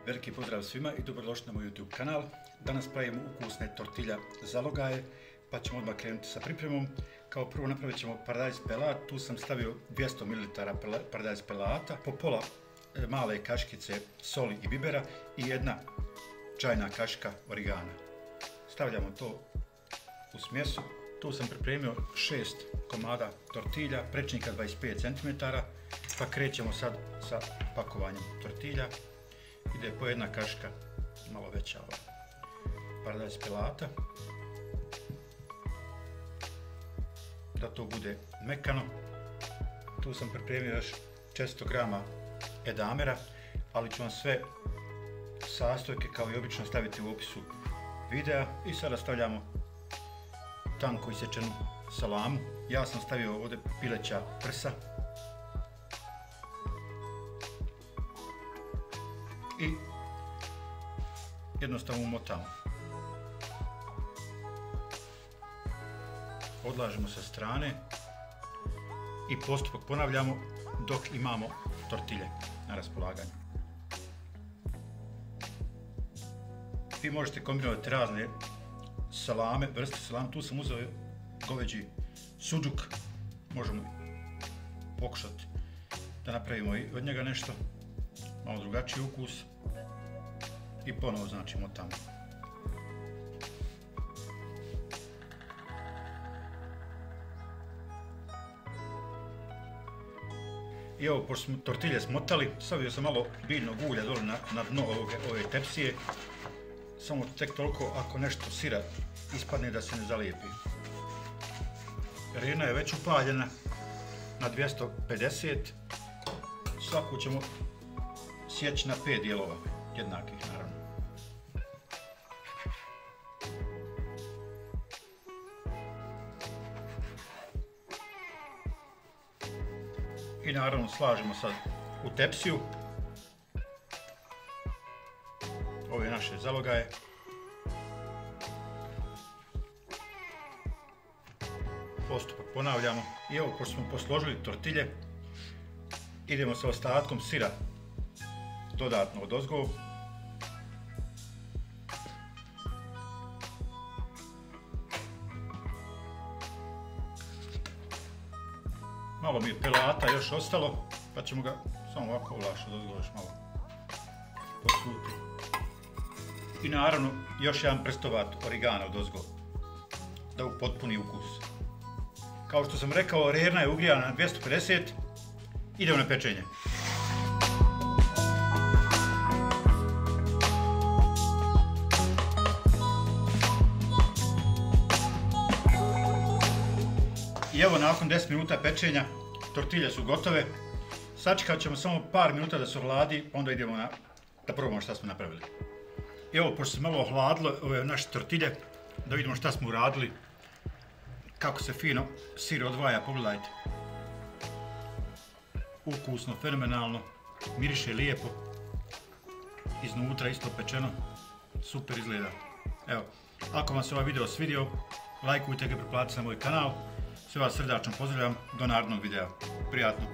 Veliki pozdrav svima i dobrodošli na moj YouTube kanal. Danas pravimo ukusne tortilja zalogaje, pa ćemo odmah krenuti sa pripremom. Kao prvo napravit ćemo paradajz pelat. Tu sam stavio 200 ml paradajz pelata, po pola male kaškice soli i bibera i jedna čajna kašika origana. Stavljamo to u smjesu. Tu sam pripremio 6 komada tortilja, prečnika 25 cm, pa krećemo sad sa pakovanjem tortilja. Ide po jedna kašika, malo veća paradajz pelata, da to bude mekano. Tu sam pripremio još 400 grama edamera, ali ću vam sve sastojke kao i obično staviti u opisu videa. I sada stavljamo tanko isječenu salamu. Ja sam stavio ovdje pileća prsa i jednostavno umotamo. Odlažemo sa strane i postupak ponavljamo dok imamo tortilje na raspolaganju. Vi možete kombinirati razne salame, vrste salame. Tu sam uzeo goveđi suđuk, možemo pokušati da napravimo i od njega nešto, malo drugačiji ukus i ponovo znači motamo. I evo, pošto smo tortilje smotali, stavio sam malo biljnog ulja dole na dno ove tepsije, samo tek toliko ako nešto sira ispadne da se ne zalijepi. Rena je već upaljena na 250, svaku ćemo sjeći na 5 dijelova, jednakih naravno. I naravno slažemo sad u tepsiju ove naše zalogaje. Postupak ponavljamo i evo, pošto smo posložili tortilje, idemo sa ostatkom sira dodatno odozgo. Malo mi je pelata još ostalo, pa ćemo ga samo ovako ovlaš odozgo još malo posuti. I naravno još jedan prstovat origana odozgo da upotpuni ukus. Kao što sam rekao, rerna je ugrijana na 250, idemo na pečenje. I evo, nakon 10 minuta pečenja tortilje su gotove. Sačekat ćemo samo par minuta da se ohladi, onda idemo da probamo šta smo napravili. I evo, pošto se malo ohladilo ove naše tortilje, da vidimo šta smo uradili, kako se fino sir odvaja, pogledajte. Ukusno, fenomenalno, miriše lijepo, iznutra isto pečeno, super izgleda. Evo, ako vam se ovaj video svidio, lajkujte ga, pretplatite na moj kanal. Sve vas srdačno pozdravljam, do narednog videa. Prijatno!